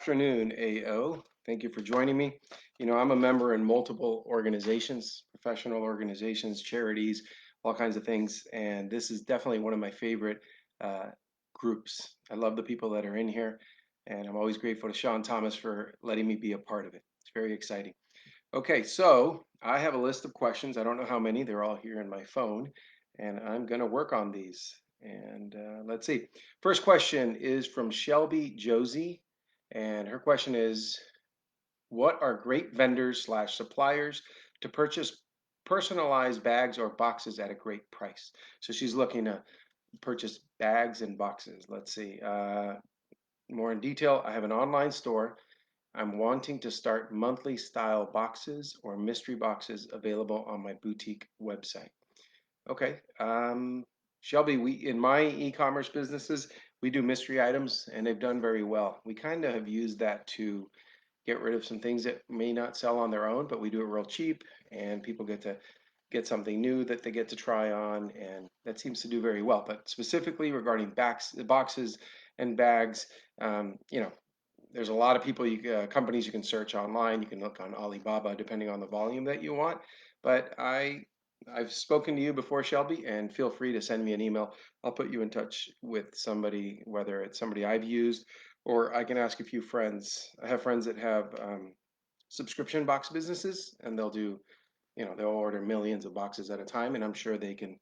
afternoon, AO. Thank you for joining me. I'm a member in multiple organizations, professional organizations, charities, all kinds of things, and this is definitely one of my favorite uh, groups. I love the people that are in here, and I'm always grateful to Sean Thomas for letting me be a part of it. It's very exciting. Okay, so I have a list of questions. I don't know how many, they're all here in my phone, and I'm going to work on these. And let's see. First question is from Shelby Josie, and her question is, what are great vendors slash suppliers to purchase personalized bags or boxes at a great price? So she's looking to purchase bags and boxes. Let's see. More in detail, I have an online store. I'm wanting to start monthly style boxes or mystery boxes available on my boutique website. Okay. Shelby, we in my e-commerce businesses, we do mystery items and they've done very well. We kind of have used that to get rid of some things that may not sell on their own, but we do it real cheap and people get to get something new that they get to try on, and that seems to do very well. But specifically regarding boxes and bags, you know, there's a lot of companies you can search online. You can look on Alibaba depending on the volume that you want. But I've spoken to you before, Shelby, and feel free to send me an email. I'll put you in touch with somebody, whether it's somebody I've used or I can ask a few friends. I have friends that have subscription box businesses, and they'll order millions of boxes at a time, and I'm sure they can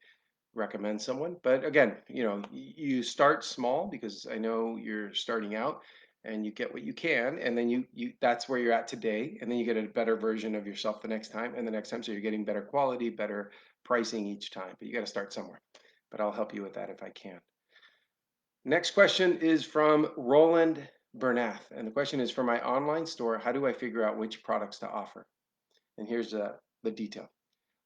recommend someone. But again, you start small because I know you're starting out and you get what you can, and then you that's where you're at today, and then you get a better version of yourself the next time and the next time, so you're getting better quality, better pricing each time. But you got to start somewhere. But I'll help you with that if I can. Next question is from Roland Bernath, and the question is, for my online store, how do I figure out which products to offer? And here's the detail.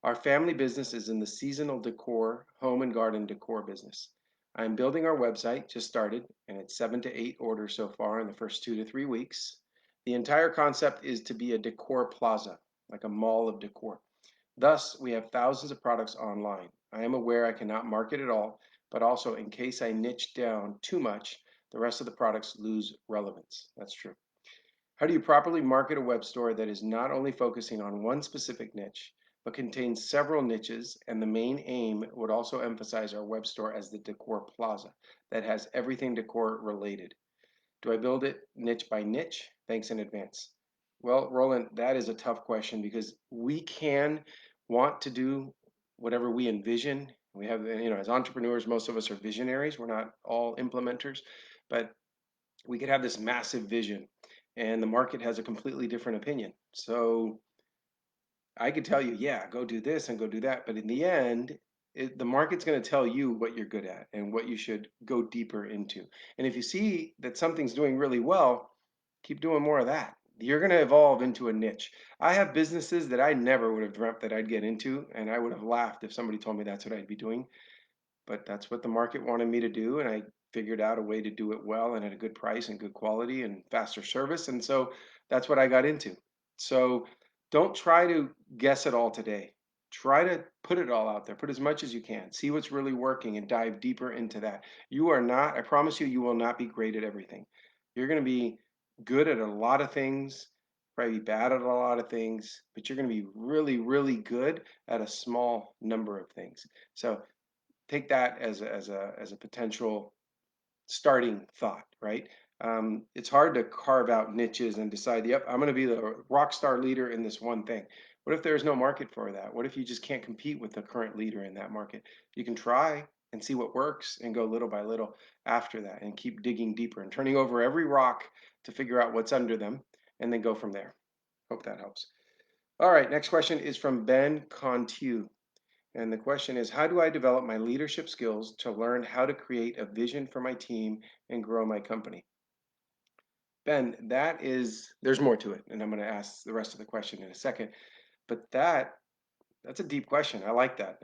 Our family business is in the seasonal decor, home and garden decor business. I'm building our website, just started, and it's 7 to 8 orders so far in the first 2 to 3 weeks. The entire concept is to be a decor plaza, like a mall of decor. Thus, we have thousands of products online. I am aware I cannot market it all, but also in case I niche down too much, the rest of the products lose relevance. That's true. How do you properly market a web store that is not only focusing on one specific niche, but contains several niches, and the main aim would also emphasize our web store as the decor plaza that has everything decor related? Do I build it niche by niche? Thanks in advance. Well, Roland, that is a tough question because we can want to do whatever we envision. We have, as entrepreneurs, most of us are visionaries. We're not all implementers, but we could have this massive vision and the market has a completely different opinion. So I could tell you, yeah, go do this and go do that. But in the end, the market's going to tell you what you're good at and what you should go deeper into. And if you see that something's doing really well, keep doing more of that. You're going to evolve into a niche. I have businesses that I never would have dreamt that I'd get into, and I would have laughed if somebody told me that's what I'd be doing, but that's what the market wanted me to do, and I figured out a way to do it well and at a good price and good quality and faster service, and so that's what I got into. So don't try to guess it all today. Try to put it all out there. Put as much as you can. See what's really working and dive deeper into that. You are not, I promise you, you will not be great at everything. You're going to be good at a lot of things, probably be bad at a lot of things, but you're going to be really, really good at a small number of things. So take that as a potential starting thought, right? It's hard to carve out niches and decide, yep, I'm going to be the rock star leader in this one thing. What if there's no market for that? What if you just can't compete with the current leader in that market? You can try and see what works and go little by little after that and keep digging deeper and turning over every rock to figure out what's under them and then go from there. Hope that helps. All right, next question is from Ben Contu. And the question is, how do I develop my leadership skills to learn how to create a vision for my team and grow my company? Ben, there's more to it, and I'm going to ask the rest of the question in a second. But that's a deep question. I like that.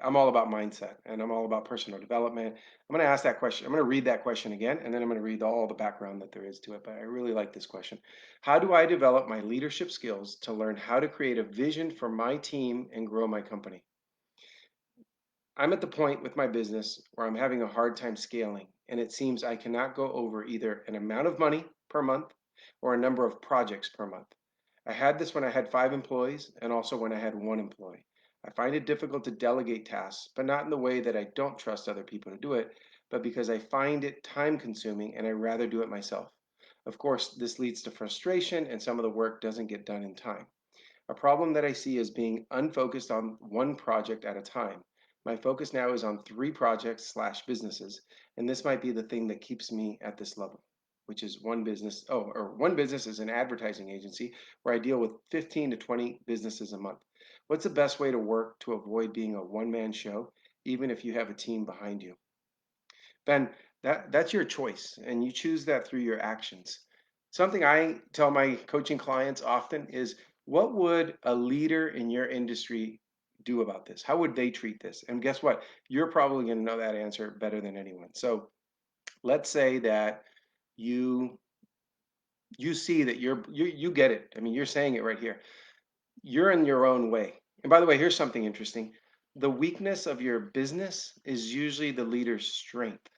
I'm all about mindset and I'm all about personal development. I'm going to ask that question. I'm going to read that question again, and then I'm going to read all the background that there is to it. But I really like this question. How do I develop my leadership skills to learn how to create a vision for my team and grow my company? I'm at the point with my business where I'm having a hard time scaling, and it seems I cannot go over either an amount of money per month or a number of projects per month. I had this when I had 5 employees and also when I had 1 employee. I find it difficult to delegate tasks, but not in the way that I don't trust other people to do it, but because I find it time consuming and I rather do it myself. Of course, this leads to frustration and some of the work doesn't get done in time. A problem that I see is being unfocused on one project at a time. My focus now is on 3 projects slash businesses, and this might be the thing that keeps me at this level, which is one business. Oh, or one business is an advertising agency where I deal with 15 to 20 businesses a month. What's the best way to work to avoid being a one-man show, even if you have a team behind you? Ben, that's your choice, and you choose that through your actions. Something I tell my coaching clients often is, what would a leader in your industry do about this? How would they treat this? And guess what? You're probably going to know that answer better than anyone. So let's say that you you see that you get it. I mean, you're saying it right here. You're in your own way. And by the way, here's something interesting. The weakness of your business is usually the leader's strength,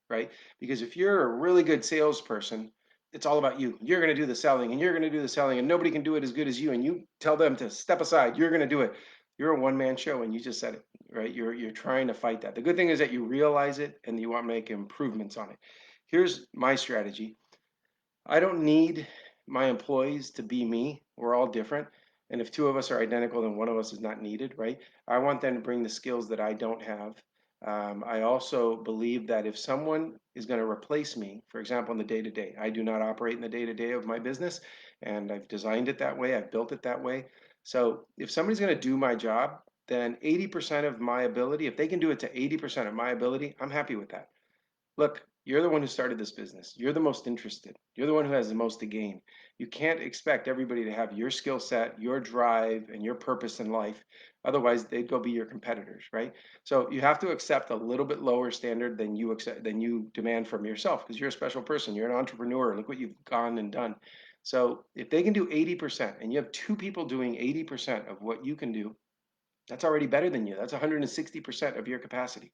right? Because if you're a really good salesperson, it's all about you. You're going to do the selling and you're going to do the selling, and nobody can do it as good as you. And you tell them to step aside. You're going to do it. You're a one-man show, and you just said it, right? You're trying to fight that. The good thing is that you realize it and you want to make improvements on it. Here's my strategy. I don't need my employees to be me. We're all different. And if 2 of us are identical, then one of us is not needed, right? I want them to bring the skills that I don't have. I also believe that if someone is going to replace me, for example, in the day to day, I do not operate in the day to day of my business, and I've designed it that way, I've built it that way. So if somebody's going to do my job, then 80% of my ability, if they can do it to 80% of my ability, I'm happy with that. Look, you're the one who started this business. You're the most interested. You're the one who has the most to gain. You can't expect everybody to have your skill set, your drive, and your purpose in life. Otherwise, they'd go be your competitors, right? So you have to accept a little bit lower standard than you demand from yourself, because you're a special person. You're an entrepreneur. Look what you've gone and done. So if they can do 80% and you have 2 people doing 80% of what you can do, that's already better than you. That's 160% of your capacity.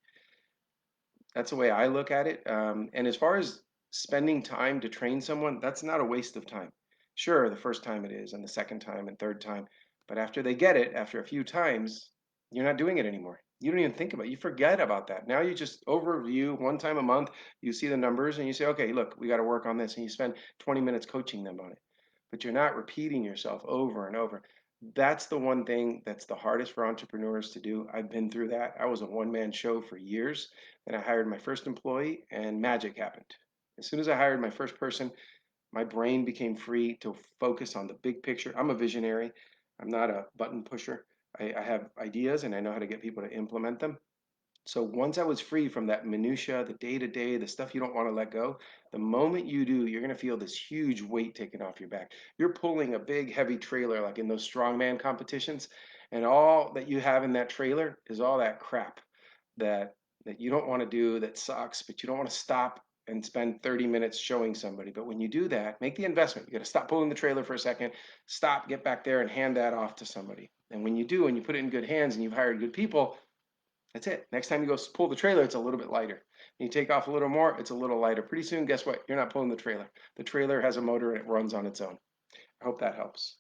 That's the way I look at it. And as far as spending time to train someone, that's not a waste of time. Sure, the first time it is, and the second time, and third time. But after they get it, after a few times, you're not doing it anymore. You don't even think about it. You forget about that. Now you just overview one time a month, you see the numbers, and you say, okay, look, we got to work on this. And you spend 20 minutes coaching them on it. But you're not repeating yourself over and over. That's the one thing that's the hardest for entrepreneurs to do. I've been through that. I was a one-man show for years. Then I hired my first employee, and magic happened. As soon as I hired my first person, my brain became free to focus on the big picture. I'm a visionary. I'm not a button pusher. I have ideas and I know how to get people to implement them. So once I was free from that minutia, the day to day, the stuff you don't want to let go, the moment you do, you're going to feel this huge weight taken off your back. You're pulling a big, heavy trailer like in those strongman competitions, and all that you have in that trailer is all that crap that you don't want to do, that sucks, but you don't want to stop and spend 30 minutes showing somebody. But when you do that, make the investment. You got to stop pulling the trailer for a second, stop, get back there and hand that off to somebody. And when you do, and you put it in good hands and you've hired good people, that's it. Next time you go pull the trailer, it's a little bit lighter. And you take off a little more, it's a little lighter. Pretty soon, guess what? You're not pulling the trailer. The trailer has a motor and it runs on its own. I hope that helps.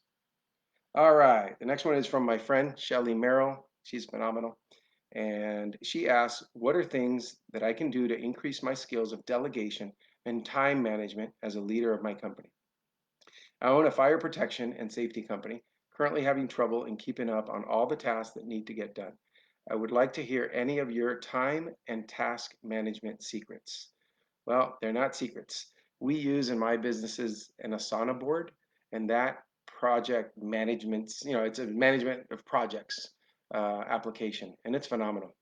All right. The next one is from my friend, Shelly Merrill. She's phenomenal. And she asks, what are things that I can do to increase my skills of delegation and time management as a leader of my company? I own a fire protection and safety company, currently having trouble in keeping up on all the tasks that need to get done. I would like to hear any of your time and task management secrets. Well, they're not secrets. We use in my businesses an Asana board, and that project management, it's a management of projects application, and it's phenomenal.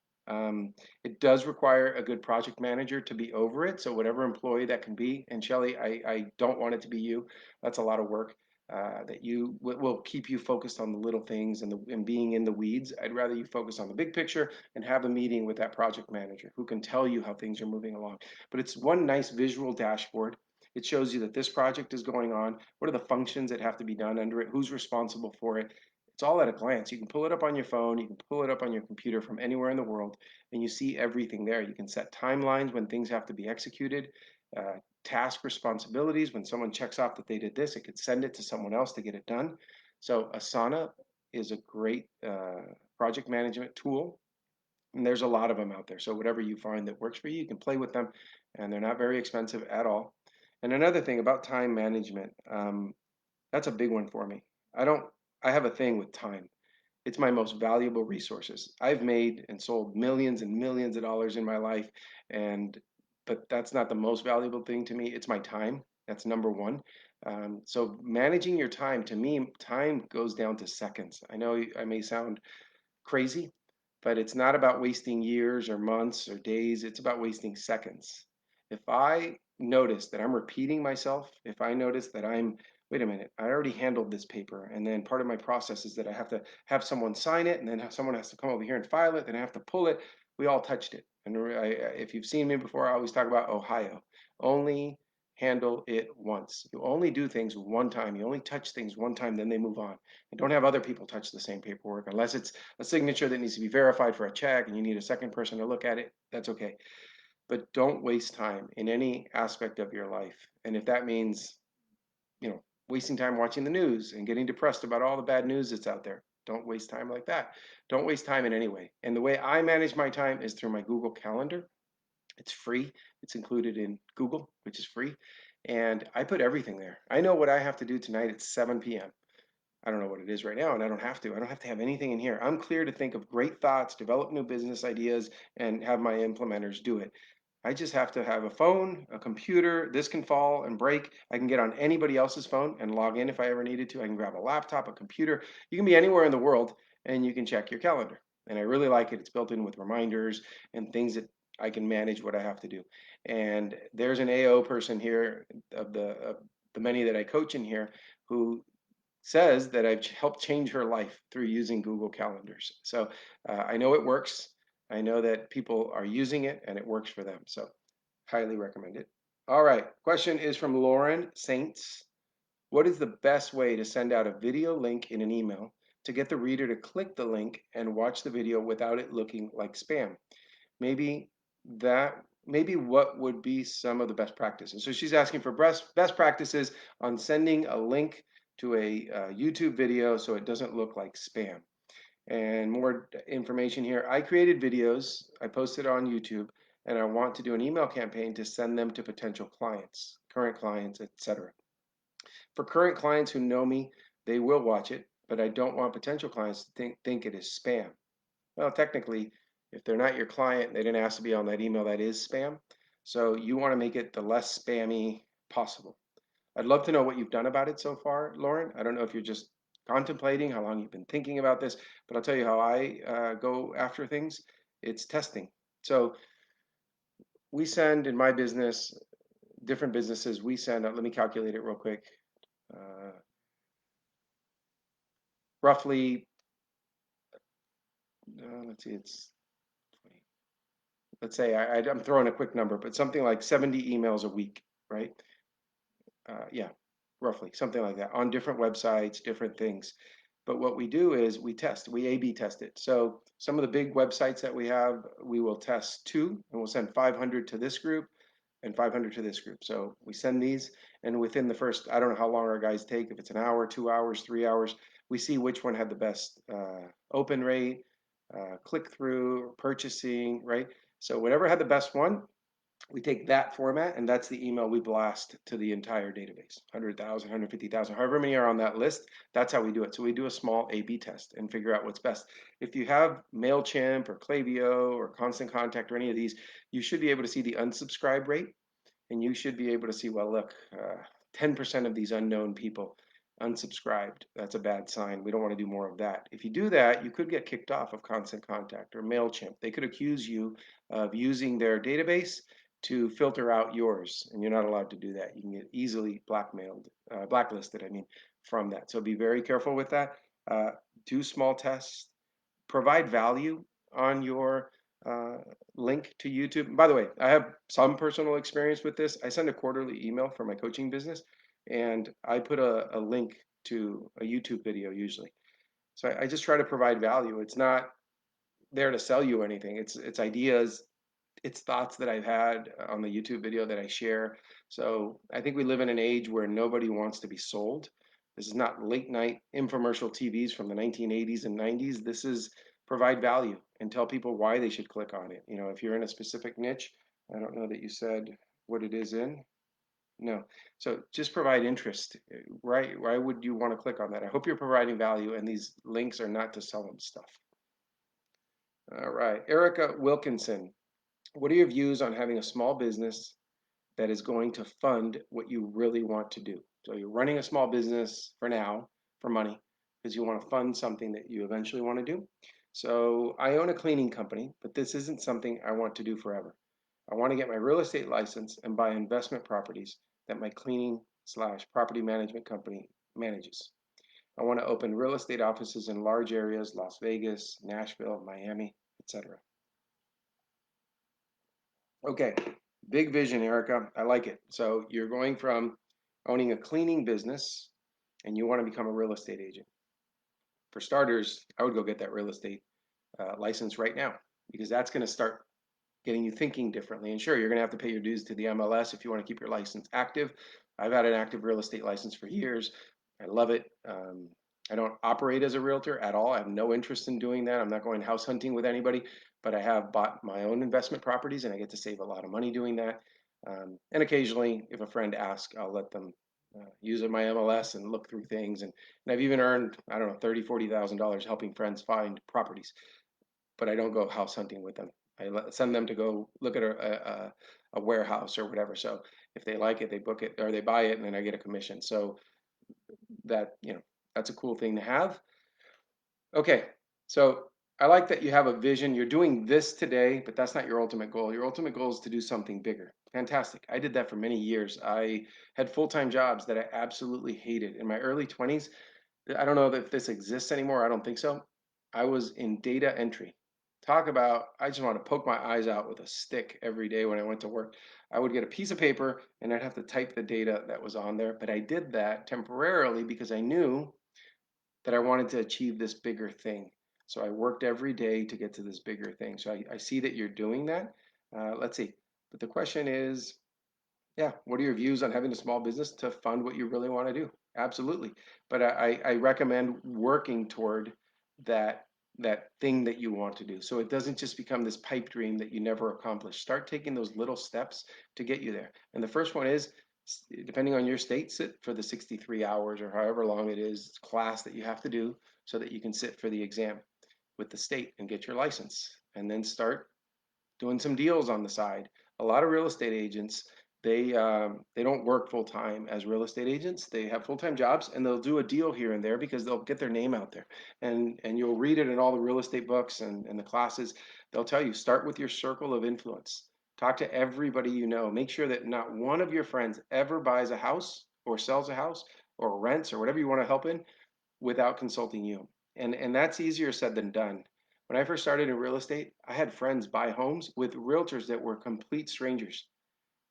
It does require a good project manager to be over it. So whatever employee that can be, and Shelly, I don't want it to be you. That's a lot of work. That you will keep you focused on the little things and being in the weeds. I'd rather you focus on the big picture and have a meeting with that project manager who can tell you how things are moving along. But it's one nice visual dashboard. It shows you that this project is going on. What are the functions that have to be done under it? Who's responsible for it? It's all at a glance. You can pull it up on your phone, you can pull it up on your computer from anywhere in the world, and you see everything there. You can set timelines when things have to be executed. task responsibilities. When someone checks off that they did this, it could send it to someone else to get it done. So Asana is a great project management tool. And there's a lot of them out there. So whatever you find that works for you, you can play with them, and they're not very expensive at all. And another thing about time management, that's a big one for me. I don't, I have a thing with time. It's my most valuable resources. I've made and sold millions and millions of dollars in my life, and but that's not the most valuable thing to me. It's my time. That's number one. So managing your time, to me, time goes down to seconds. I know I may sound crazy, but it's not about wasting years or months or days. It's about wasting seconds. If I notice that I'm repeating myself, if I notice that wait a minute, I already handled this paper, and then part of my process is that I have to have someone sign it, and then someone has to come over here and file it, then I have to pull it. We all touched it. And if you've seen me before, I always talk about Ohio. Only handle it once. You only do things one time. You only touch things one time, then they move on. And don't have other people touch the same paperwork unless it's a signature that needs to be verified for a check and you need a second person to look at it. That's okay. But don't waste time in any aspect of your life. And if that means, wasting time watching the news and getting depressed about all the bad news that's out there, don't waste time like that. Don't waste time in any way. And the way I manage my time is through my Google Calendar. It's free. It's included in Google, which is free. And I put everything there. I know what I have to do tonight at 7 p.m. I don't know what it is right now, and I don't have to. I don't have to have anything in here. I'm clear to think of great thoughts, develop new business ideas, and have my implementers do it. I just have to have a phone, a computer. This can fall and break. I can get on anybody else's phone and log in if I ever needed to. I can grab a laptop, a computer. You can be anywhere in the world and you can check your calendar. And I really like it. It's built in with reminders and things that I can manage what I have to do. And there's an AO person here of the many that I coach in here who says that I've helped change her life through using Google Calendars. So I know it works. I know that people are using it and it works for them. So highly recommend it. All right. Question is from Lauren Saints. What is the best way to send out a video link in an email to get the reader to click the link and watch the video without it looking like spam? Maybe maybe what would be some of the best practices? So she's asking for best practices on sending a link to a YouTube video so it doesn't look like spam. And more information here. I created videos, I posted on YouTube, and I want to do an email campaign to send them to potential clients, current clients, etc. For current clients who know me, they will watch it, but I don't want potential clients to think it is spam. Well, technically, if they're not your client, they didn't ask to be on that email, that is spam. So you want to make it the less spammy possible. I'd love to know what you've done about it so far, Lauren. I don't know if you're just contemplating, how long you've been thinking about this, but I'll tell you how I go after things. It's testing. So we send in my business, different businesses, we send, let me calculate it real quick, uh, roughly, let's see, it's 20. Let's say I'm throwing a quick number, but something like 70 emails a week, right? Yeah, roughly something like that on different websites, different things. But what we do is we A/B test it. So some of the big websites that we have, we will test two, and we'll send 500 to this group and 500 to this group. So we send these, and within the first, I don't know how long our guys take, if it's an hour, 2 hours, 3 hours, we see which one had the best open rate, click through, purchasing, right? So whatever had the best one, we take that format and that's the email we blast to the entire database 100,000, 150,000, however many are on that list. That's how we do it. So we do a small A/B test and figure out what's best. If you have MailChimp or Klaviyo or Constant Contact or any of these, you should be able to see the unsubscribe rate, and you should be able to see, well, look, 10% of these unknown people unsubscribed. That's a bad sign. We don't want to do more of that. If you do that, you could get kicked off of Constant Contact or MailChimp. They could accuse you of using their database to filter out yours, and you're not allowed to do that. You can get easily blacklisted, I mean, from that. So be very careful with that. Uh, do small tests, provide value on your uh, link to YouTube. By the way, I have some personal experience with this. I send a quarterly email for my coaching business, and I put a link to a YouTube video usually. So I just try to provide value. It's not there to sell you anything. It's ideas it's thoughts that I've had on the YouTube video that I share. So I think we live in an age where nobody wants to be sold. This is not late night infomercial TVs from the 1980s and 90s. This is provide value and tell people why they should click on it. You know, if you're in a specific niche, I don't know that you said what it is in. No. So just provide interest. Right? Why would you want to click on that? I hope you're providing value and these links are not to sell them stuff. All right. Erica Wilkinson, what are your views on having a small business that is going to fund what you really want to do? So you're running a small business for now for money because you want to fund something that you eventually want to do. So I own a cleaning company, but this isn't something I want to do forever. I want to get my real estate license and buy investment properties that my cleaning slash property management company manages. I want to open real estate offices in large areas, Las Vegas, Nashville, Miami, etc. Okay, big vision, Erica. I like it. So you're going from owning a cleaning business and you want to become a real estate agent. For starters, I would go get that real estate license right now because that's going to start getting you thinking differently. And sure, you're going to have to pay your dues to the MLS if you want to keep your license active. I've had an active real estate license for years. I love it. I don't operate as a realtor at all. I have no interest in doing that. I'm not going house hunting with anybody, but I have bought my own investment properties and I get to save a lot of money doing that. And occasionally, if a friend asks, I'll let them use my MLS and look through things. And I've even earned, I don't know, $30,000, $40,000 helping friends find properties, but I don't go house hunting with them. I send them to go look at a warehouse or whatever. So if they like it, they book it or they buy it, and then I get a commission. So that, that's a cool thing to have. Okay, so I like that you have a vision. You're doing this today, but that's not your ultimate goal. Your ultimate goal is to do something bigger. Fantastic. I did that for many years. I had full-time jobs that I absolutely hated. In my early 20s, I don't know if this exists anymore. I don't think so. I was in data entry. Talk about, I just want to poke my eyes out with a stick every day when I went to work. I would get a piece of paper and I'd have to type the data that was on there. But I did that temporarily because I knew that I wanted to achieve this bigger thing. So I worked every day to get to this bigger thing. So I see that you're doing that. Let's see. But the question is, yeah, what are your views on having a small business to fund what you really want to do? Absolutely. But I recommend working toward that that thing that you want to do. So it doesn't just become this pipe dream that you never accomplish. Start taking those little steps to get you there. And the first one is, depending on your state, sit for the 63 hours or however long it is class that you have to do so that you can sit for the exam with the state and get your license. And then start doing some deals on the side. A lot of real estate agents, they don't work full time as real estate agents. They have full time jobs and they'll do a deal here and there because they'll get their name out there. And you'll read it in all the real estate books and the classes. They'll tell you start with your circle of influence. Talk to everybody you know. Make sure that not one of your friends ever buys a house or sells a house or rents or whatever you want to help in without consulting you. And that's easier said than done. When I first started in real estate, I had friends buy homes with realtors that were complete strangers.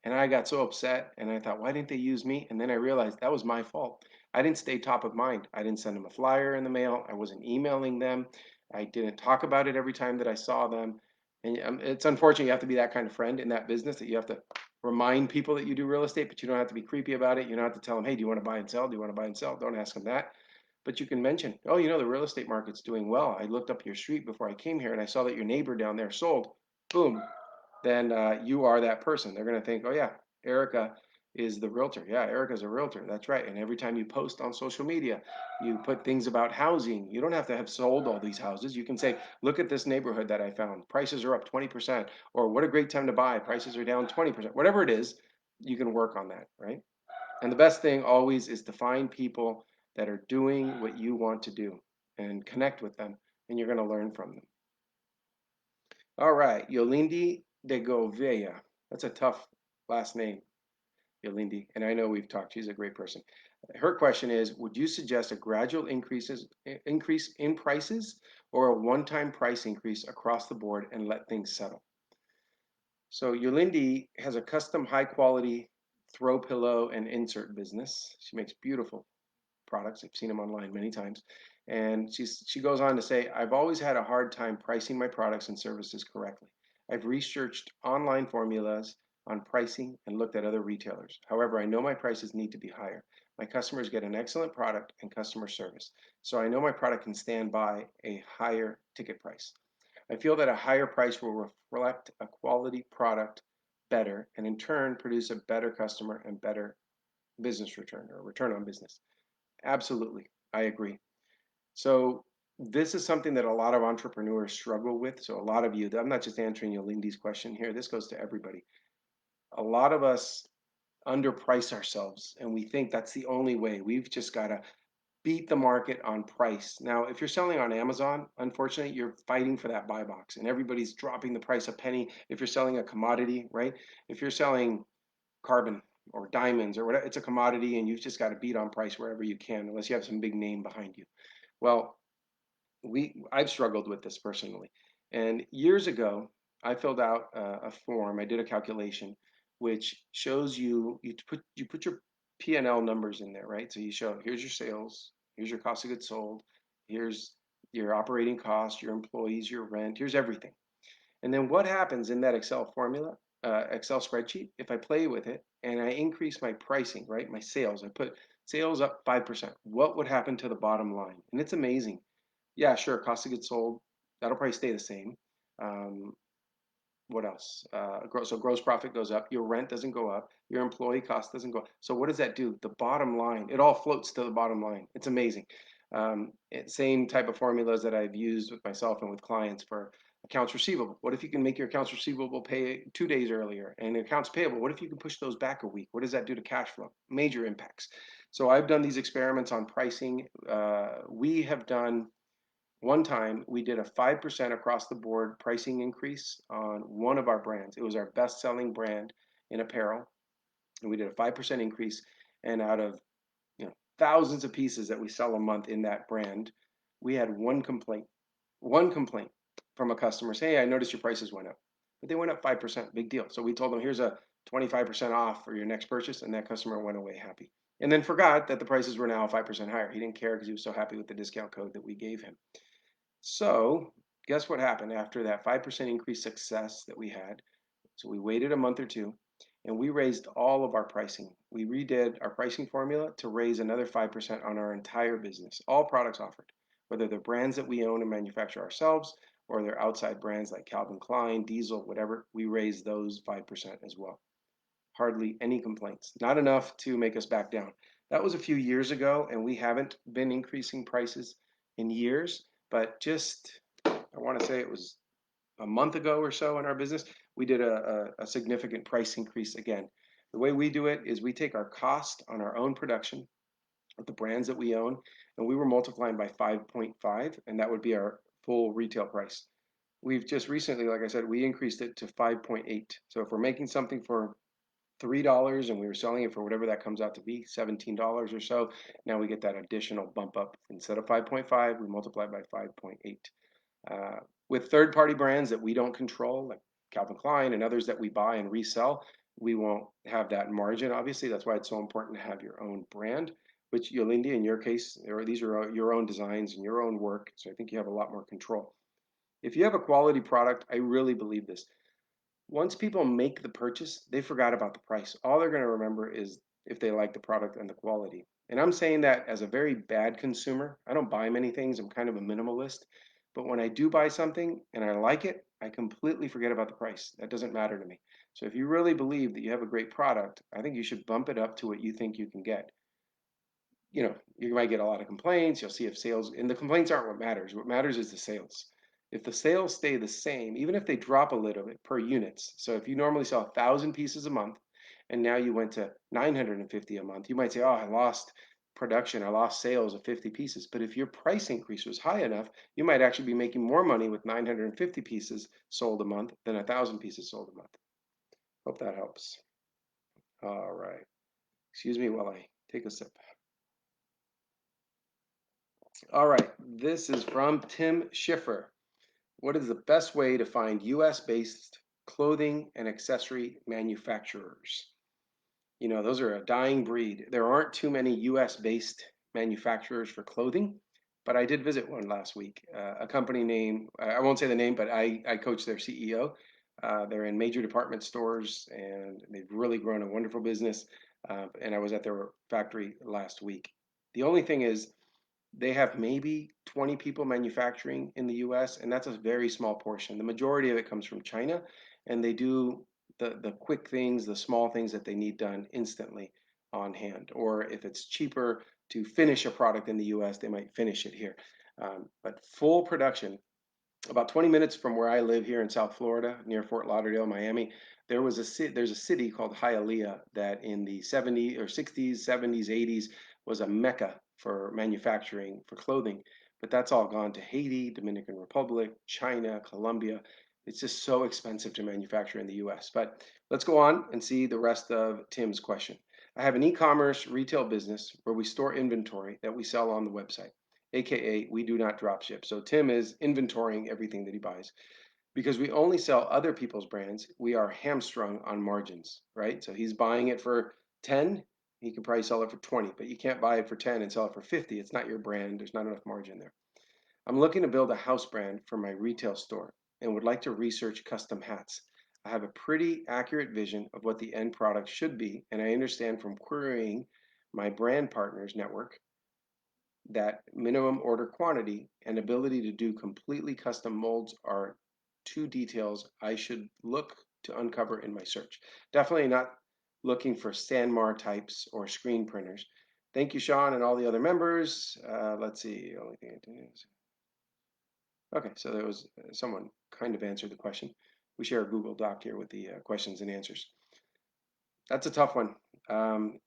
And I got so upset and I thought, why didn't they use me? And then I realized that was my fault. I didn't stay top of mind. I didn't send them a flyer in the mail. I wasn't emailing them. I didn't talk about it every time that I saw them. And it's unfortunate you have to be that kind of friend in that business that you have to remind people that you do real estate, but you don't have to be creepy about it. You don't have to tell them, hey, do you want to buy and sell? Do you want to buy and sell? Don't ask them that. But you can mention, oh, the real estate market's doing well. I looked up your street before I came here and I saw that your neighbor down there sold. Boom. Then you are that person. They're going to think, oh, yeah, Erica is the realtor. Yeah, Erica's a realtor. That's right. And every time you post on social media, you put things about housing. You don't have to have sold all these houses. You can say, look at this neighborhood that I found. Prices are up 20%. Or what a great time to buy. Prices are down 20%. Whatever it is, you can work on that, right? And the best thing always is to find people that are doing what you want to do and connect with them, and you're going to learn from them. All right, Yolindi de Govea. That's a tough last name, Yolindi, and I know we've talked. She's a great person. Her question is, would you suggest a gradual increase in prices or a one-time price increase across the board and let things settle? So Yolindi has a custom high-quality throw pillow and insert business. She makes beautiful products. I've seen them online many times. And she goes on to say, I've always had a hard time pricing my products and services correctly. I've researched online formulas on pricing and looked at other retailers. However, I know my prices need to be higher. My customers get an excellent product and customer service, so I know my product can stand by a higher ticket price. I feel that a higher price will reflect a quality product better and in turn produce a better customer and better business return or return on business. Absolutely, I agree. So this is something that a lot of entrepreneurs struggle with. So a lot of you, I'm not just answering Yolindi's question here. This goes to everybody. A lot of us underprice ourselves and we think that's the only way. We've just got to beat the market on price. Now, if you're selling on Amazon, unfortunately, you're fighting for that buy box and everybody's dropping the price a penny. If you're selling a commodity, right? If you're selling carbon or diamonds or whatever, it's a commodity and you've just got to beat on price wherever you can, unless you have some big name behind you. Well, I've struggled with this personally. And years ago, I filled out a form. I did a calculation, which shows you put your P&L numbers in there, right? So you show here's your sales, here's your cost of goods sold, here's your operating cost, your employees, your rent, here's everything. And then what happens in that Excel formula, Excel spreadsheet, if I play with it and I increase my pricing, right? My sales, I put sales up 5%. What would happen to the bottom line? And it's amazing. Yeah, sure. Cost of goods sold, that'll probably stay the same. Um, what else? So gross profit goes up. Your rent doesn't go up. Your employee cost doesn't go up. So what does that do? The bottom line, it all floats to the bottom line. It's amazing. Same type of formulas that I've used with myself and with clients for accounts receivable. What if you can make your accounts receivable pay 2 days earlier? And accounts payable, what if you can push those back a week? What does that do to cash flow? Major impacts. So I've done these experiments on pricing. We have done one time we did a 5% across the board pricing increase on one of our brands. It was our best selling brand in apparel. And we did a 5% increase. And out of thousands of pieces that we sell a month in that brand, we had one complaint from a customer saying, hey, I noticed your prices went up. But they went up 5%, big deal. So we told them, here's a 25% off for your next purchase. And that customer went away happy. And then forgot that the prices were now 5% higher. He didn't care because he was so happy with the discount code that we gave him. So guess what happened after that 5% increase success that we had? So we waited a month or two and we raised all of our pricing. We redid our pricing formula to raise another 5% on our entire business, all products offered, whether they're brands that we own and manufacture ourselves or they're outside brands like Calvin Klein, Diesel, whatever, we raised those 5% as well. Hardly any complaints, not enough to make us back down. That was a few years ago, and we haven't been increasing prices in years, but just, I want to say it was a month ago or so in our business, we did a significant price increase again. The way we do it is we take our cost on our own production of the brands that we own, and we were multiplying by 5.5, and that would be our full retail price. We've just recently, like I said, we increased it to 5.8. So if we're making something for $3 and we were selling it for whatever that comes out to be, $17 or so. Now we get that additional bump up. Instead of 5.5, we multiply by 5.8. With third-party brands that we don't control, like Calvin Klein and others that we buy and resell, we won't have that margin, obviously. That's why it's so important to have your own brand, which Yolindi, in your case, these are your own designs and your own work. So I think you have a lot more control. If you have a quality product, I really believe this. Once people make the purchase, they forgot about the price. All they're going to remember is if they like the product and the quality. And I'm saying that as a very bad consumer. I don't buy many things. I'm kind of a minimalist. But when I do buy something and I like it, I completely forget about the price. That doesn't matter to me. So if you really believe that you have a great product, I think you should bump it up to what you think you can get. You might get a lot of complaints. You'll see if sales, and the complaints aren't what matters. What matters is the sales. If the sales stay the same, even if they drop a little bit per units, so if you normally sell 1,000 pieces a month and now you went to 950 a month, you might say, oh, I lost production, I lost sales of 50 pieces. But if your price increase was high enough, you might actually be making more money with 950 pieces sold a month than 1,000 pieces sold a month. Hope that helps. All right. Excuse me while I take a sip. All right, this is from Tim Schiffer. What is the best way to find US-based clothing and accessory manufacturers? Those are a dying breed. There aren't too many US-based manufacturers for clothing, but I did visit one last week. A company name, I won't say the name, but I coached their CEO. They're in major department stores, and they've really grown a wonderful business. And I was at their factory last week. The only thing is, they have maybe 20 people manufacturing in the US, and that's a very small portion. The majority of it comes from China, and they do the quick things, the small things that they need done instantly on hand. Or if it's cheaper to finish a product in the US, they might finish it here. But full production, about 20 minutes from where I live here in South Florida, near Fort Lauderdale, Miami, there's a city called Hialeah that in the 70s or 60s, 70s, 80s was a mecca for manufacturing for clothing. But that's all gone to Haiti, Dominican Republic, China, Colombia. It's just so expensive to manufacture in the US. But let's go on and see the rest of Tim's question. I have an e-commerce retail business where we store inventory that we sell on the website, aka we do not drop ship. So Tim is inventorying everything that he buys. Because we only sell other people's brands, we are hamstrung on margins, right? So he's buying it for 10, he could probably sell it for 20, but you can't buy it for 10 and sell it for 50. It's not your brand. There's not enough margin there. I'm looking to build a house brand for my retail store and would like to research custom hats. I have a pretty accurate vision of what the end product should be, and I understand from querying my brand partners network that minimum order quantity and ability to do completely custom molds are two details I should look to uncover in my search. Definitely not looking for Sanmar types or screen printers. Thank you, Sean, and all the other members. Let's see. Only thing I did is okay. So there was someone kind of answered the question. We share a Google Doc here with the questions and answers. That's a tough one. Um,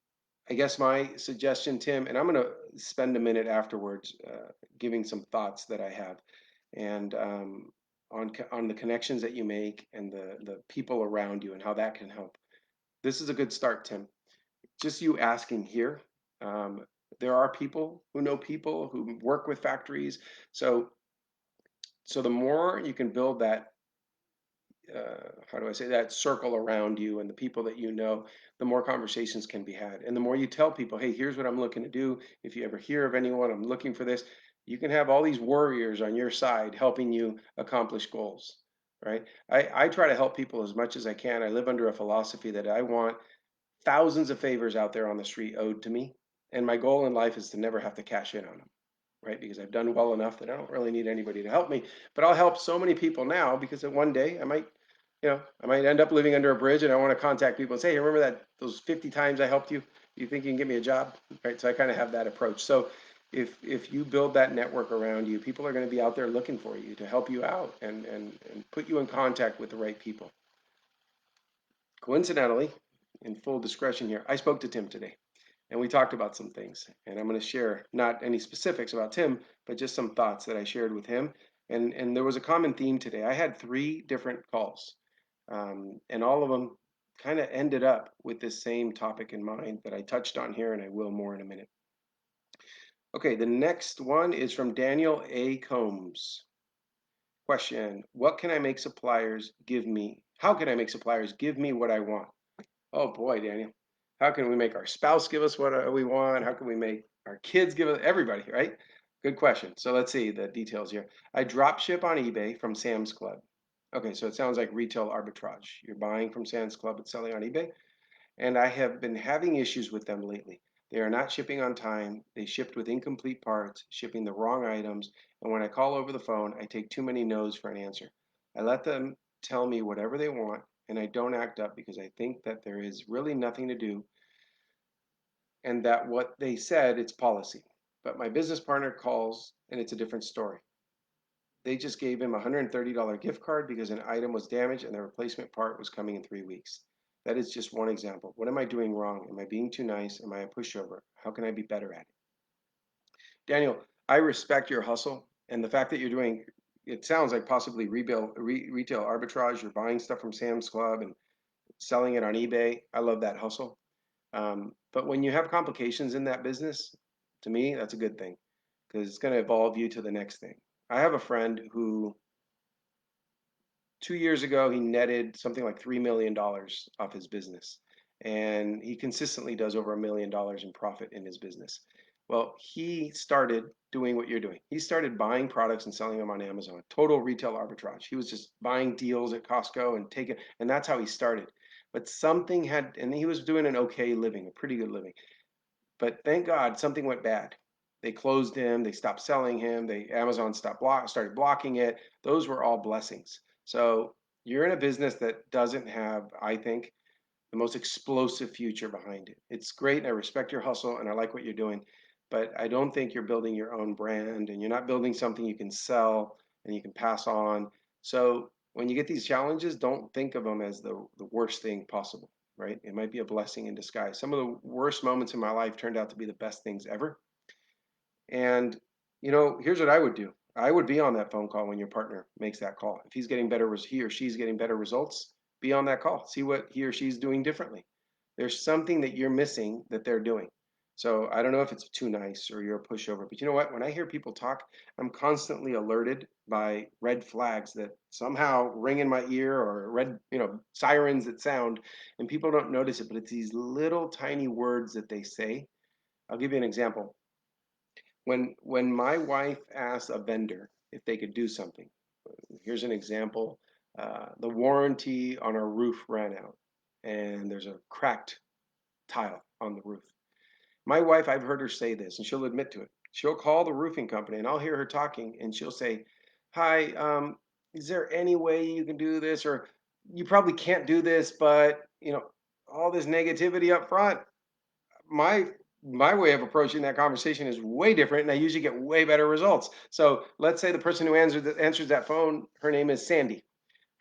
I guess my suggestion, Tim, and I'm going to spend a minute afterwards giving some thoughts that I have, and on the connections that you make and the people around you and how that can help. This is a good start, Tim. Just you asking here. Um, there are people who know people who work with factories, so so the more you can build that how do I say that circle around you and the people that you know, the more conversations can be had. And the more you tell people, hey, here's what I'm looking to do. If you ever hear of anyone, I'm looking for this. You can have all these warriors on your side helping you accomplish goals, right? I try to help people as much as I can. I live under a philosophy that I want thousands of favors out there on the street owed to me. And my goal in life is to never have to cash in on them, right? Because I've done well enough that I don't really need anybody to help me. But I'll help so many people now because one day I might end up living under a bridge and I want to contact people and say, hey, remember that those 50 times I helped you? Do you think you can get me a job? Right. So I kind of have that approach. So if you build that network around you, people are going to be out there looking for you to help you out and put you in contact with the right people. Coincidentally, in full discretion here, I spoke to Tim today and we talked about some things. And I'm going to share not any specifics about Tim, but just some thoughts that I shared with him. And there was a common theme today. I had 3 different calls, and all of them kind of ended up with this same topic in mind that I touched on here, and I will more in a minute. Okay, the next one is from Daniel A. Combs. Question: what can I make suppliers give me? How can I make suppliers give me what I want? Oh boy, Daniel. How can we make our spouse give us what we want? How can we make our kids give us everybody, right? Good question. So let's see the details here. I drop ship on eBay from Sam's Club. Okay, so it sounds like retail arbitrage. You're buying from Sam's Club and selling on eBay. And I have been having issues with them lately. They are not shipping on time. They shipped with incomplete parts, shipping the wrong items. And when I call over the phone, I take too many no's for an answer. I let them tell me whatever they want, and I don't act up because I think that there is really nothing to do and that what they said, it's policy. But my business partner calls and it's a different story. They just gave him a $130 gift card because an item was damaged and the replacement part was coming in 3 weeks. That is just one example. What am I doing wrong? Am I being too nice? Am I a pushover? How can I be better at it? Daniel, I respect your hustle and the fact that you're doing, it sounds like possibly retail arbitrage. You're buying stuff from Sam's Club and selling it on eBay. I love that hustle. But when you have complications in that business, to me, that's a good thing because it's going to evolve you to the next thing. I have a friend who 2 years ago, he netted something like $3 million off his business. And he consistently does over $1 million in profit in his business. Well, he started doing what you're doing. He started buying products and selling them on Amazon. Total retail arbitrage. He was just buying deals at Costco and taking, and that's how he started. But something had, and he was doing an okay living, a pretty good living. But thank God something went bad. They closed him. They stopped selling him. Amazon started blocking it. Those were all blessings. So you're in a business that doesn't have, I think, the most explosive future behind it. It's great, and I respect your hustle, and I like what you're doing, but I don't think you're building your own brand, and you're not building something you can sell and you can pass on. So when you get these challenges, don't think of them as the worst thing possible, right? It might be a blessing in disguise. Some of the worst moments in my life turned out to be the best things ever. And here's what I would do. I would be on that phone call when your partner makes that call. If he's getting better, he or she's getting better results, be on that call. See what he or she's doing differently. There's something that you're missing that they're doing. So I don't know if it's too nice or you're a pushover, but you know what? When I hear people talk, I'm constantly alerted by red flags that somehow ring in my ear, or red, sirens that sound, and people don't notice it, but it's these little tiny words that they say. I'll give you an example. When my wife asked a vendor if they could do something, here's an example. The warranty on our roof ran out, and there's a cracked tile on the roof. My wife, I've heard her say this, and she'll admit to it. She'll call the roofing company, and I'll hear her talking, and she'll say, "Hi, is there any way you can do this? Or you probably can't do this, but all this negativity up front." My way of approaching that conversation is way different, and I usually get way better results. So let's say the person who answers that phone, her name is Sandy.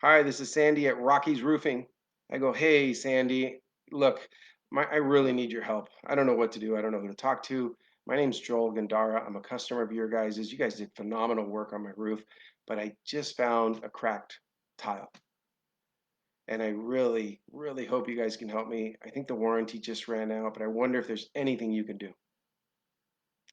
"Hi, this is Sandy at Rocky's Roofing." I go, "Hey, Sandy, look, I really need your help. I don't know what to do. I don't know who to talk to. My name's Joel Gandara. I'm a customer of your guys's. You guys did phenomenal work on my roof, but I just found a cracked tile. And I really, really hope you guys can help me. I think the warranty just ran out, but I wonder if there's anything you can do."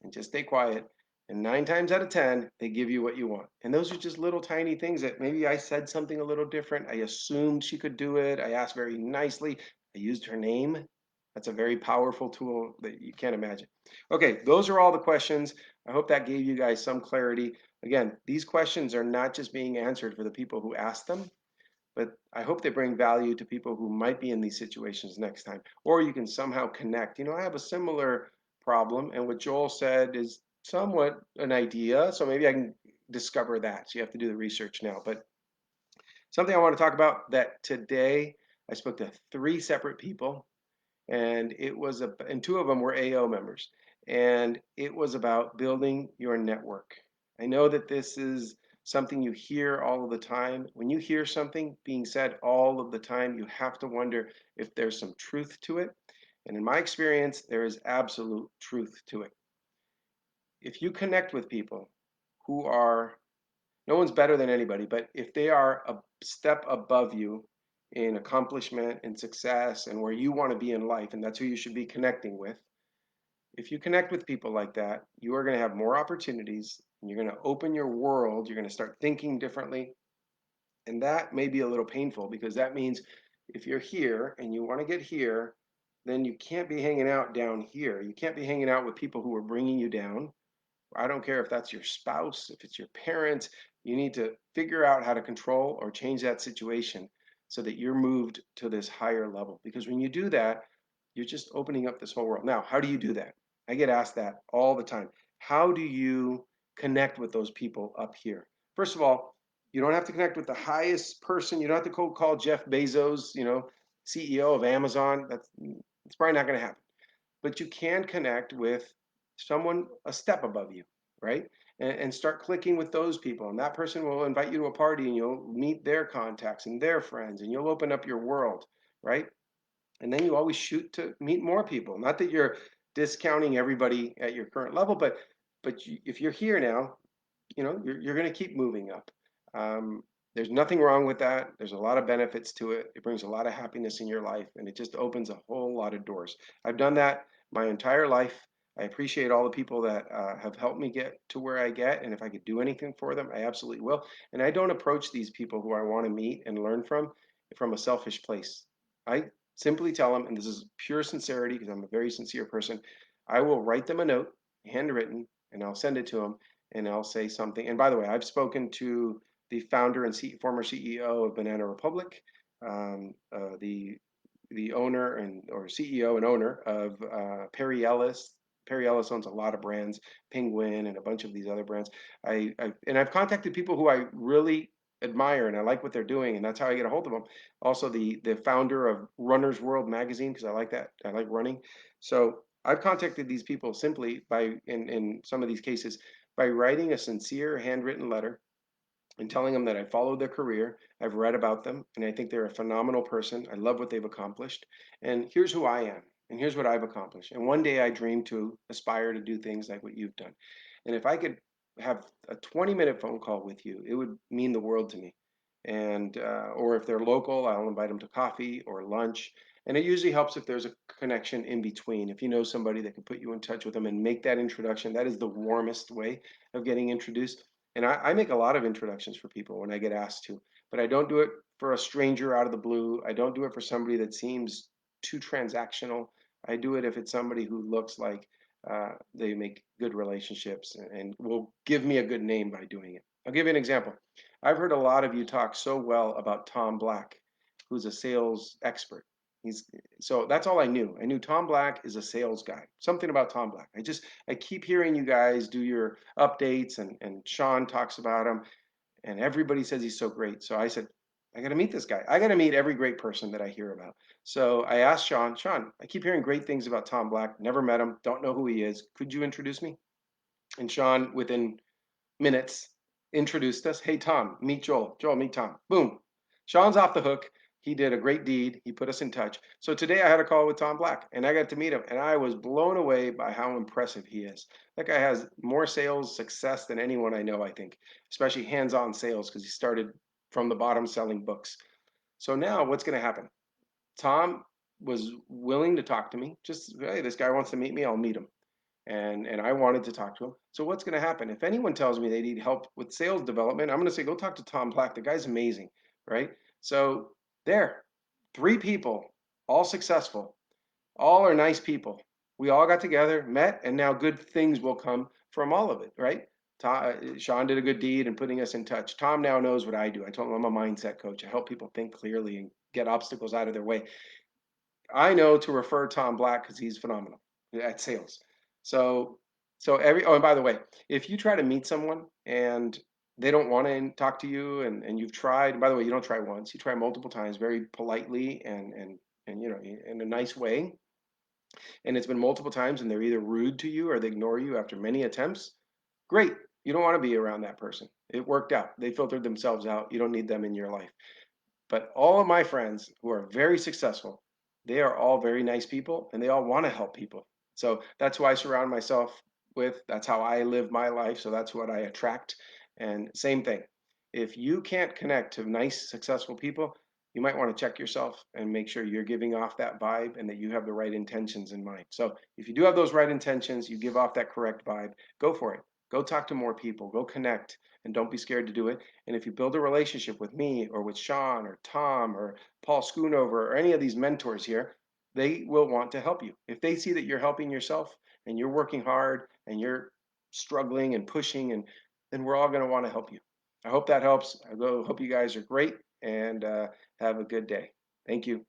And just stay quiet. And 9 times out of 10, they give you what you want. And those are just little tiny things that maybe I said something a little different. I assumed she could do it. I asked very nicely. I used her name. That's a very powerful tool that you can't imagine. Okay, those are all the questions. I hope that gave you guys some clarity. Again, these questions are not just being answered for the people who asked them, but I hope they bring value to people who might be in these situations next time, or you can somehow connect. I have a similar problem, and what Joel said is somewhat an idea, so maybe I can discover that. So you have to do the research now. But something I want to talk about, that today I spoke to 3 separate people, and and 2 of them were AO members, and it was about building your network. I know that this is something you hear all of the time. When you hear something being said all of the time, you have to wonder if there's some truth to it. And in my experience, there is absolute truth to it. If you connect with people who are, no one's better than anybody, but if they are a step above you in accomplishment and success and where you want to be in life, and that's who you should be connecting with, if you connect with people like that, you are going to have more opportunities, and you're going to open your world. You're going to start thinking differently. And that may be a little painful, because that means if you're here and you want to get here, then you can't be hanging out down here. You can't be hanging out with people who are bringing you down. I don't care if that's your spouse, if it's your parents. You need to figure out how to control or change that situation so that you're moved to this higher level. Because when you do that, you're just opening up this whole world. Now, how do you do that? I get asked that all the time. How do you connect with those people up here? First of all, you don't have to connect with the highest person. You don't have to cold call Jeff Bezos, CEO of Amazon. It's probably not going to happen. But you can connect with someone a step above you, right? And start clicking with those people. And that person will invite you to a party, and you'll meet their contacts and their friends, and you'll open up your world, right? And then you always shoot to meet more people. Not that you're discounting everybody at your current level, but if you're here now, you're going to keep moving up. Um, there's nothing wrong with that. There's a lot of benefits to it. It brings a lot of happiness in your life, and it just opens a whole lot of doors. I've done that my entire life. I appreciate all the people that have helped me get to where I get, and if I could do anything for them, I absolutely will. And I don't approach these people who I want to meet and learn from a selfish place. I simply tell them, and this is pure sincerity because I'm a very sincere person, I will write them a note handwritten, and I'll send it to them, and I'll say something. And by the way, I've spoken to the founder and former CEO of Banana Republic, the owner and or CEO and owner of Perry Ellis. Perry Ellis owns a lot of brands, Penguin and a bunch of these other brands. And I've contacted people who I really admire and I like what they're doing, and that's how I get a hold of them. Also, the founder of Runner's World magazine, because I like that. I like running. So I've contacted these people simply by, in some of these cases, by writing a sincere handwritten letter and telling them that I followed their career. I've read about them and I think they're a phenomenal person. I love what they've accomplished. And here's who I am. And here's what I've accomplished. And one day I dream to aspire to do things like what you've done. And if I could have a 20-minute phone call with you, it would mean the world to me. And, or if they're local, I'll invite them to coffee or lunch. And it usually helps if there's a connection in between. If you know somebody that can put you in touch with them and make that introduction, that is the warmest way of getting introduced. And I make a lot of introductions for people when I get asked to, but I don't do it for a stranger out of the blue. I don't do it for somebody that seems too transactional. I do it if it's somebody who looks like they make good relationships and will give me a good name by doing it. I'll give you an example. I've heard a lot of you talk so well about Tom Black, who's a sales expert. He's so that's all I knew. I knew Tom Black is a sales guy. Something about Tom Black. I keep hearing you guys do your updates and Sean talks about him and everybody says he's so great. So I said, I got to meet this guy. I got to meet every great person that I hear about. So I asked Sean, I keep hearing great things about Tom Black. Never met him. Don't know who he is. Could you introduce me? And Sean, within minutes, introduced us. Hey, Tom, meet Joel. Joel, meet Tom. Boom. Sean's off the hook. He did a great deed. He put us in touch. So today I had a call with Tom Black and I got to meet him and I was blown away by how impressive he is. That guy has more sales success than anyone I know, I think, especially hands-on sales because he started from the bottom selling books. So now what's going to happen? Tom was willing to talk to me. Just, hey, this guy wants to meet me. I'll meet him and I wanted to talk to him. So what's going to happen? If anyone tells me they need help with sales development, I'm going to say, go talk to Tom Black. The guy's amazing, right? So there, three people, all successful, all are nice people. We all got together, met, and now good things will come from all of it, right? Sean did a good deed in putting us in touch. Tom now knows what I do. I told him I'm a mindset coach. I help people think clearly and get obstacles out of their way. I know to refer Tom Black because he's phenomenal at sales. So, oh, and by the way, if you try to meet someone and they don't want to talk to you and you've tried, by the way, you don't try once, you try multiple times very politely and you know, in a nice way, and it's been multiple times and they're either rude to you or they ignore you after many attempts, great. You don't want to be around that person. It worked out. They filtered themselves out. You don't need them in your life. But all of my friends who are very successful, they are all very nice people and they all want to help people. So that's who I surround myself with. That's how I live my life. So that's what I attract. And same thing. If you can't connect to nice, successful people, you might want to check yourself and make sure you're giving off that vibe and that you have the right intentions in mind. So if you do have those right intentions, you give off that correct vibe, go for it. Go talk to more people, go connect, and don't be scared to do it. And if you build a relationship with me or with Sean or Tom or Paul Schoonover or any of these mentors here, they will want to help you. If they see that you're helping yourself and you're working hard and you're struggling and pushing, and then we're all going to want to help you. I hope that helps. I hope you guys are great and have a good day. Thank you.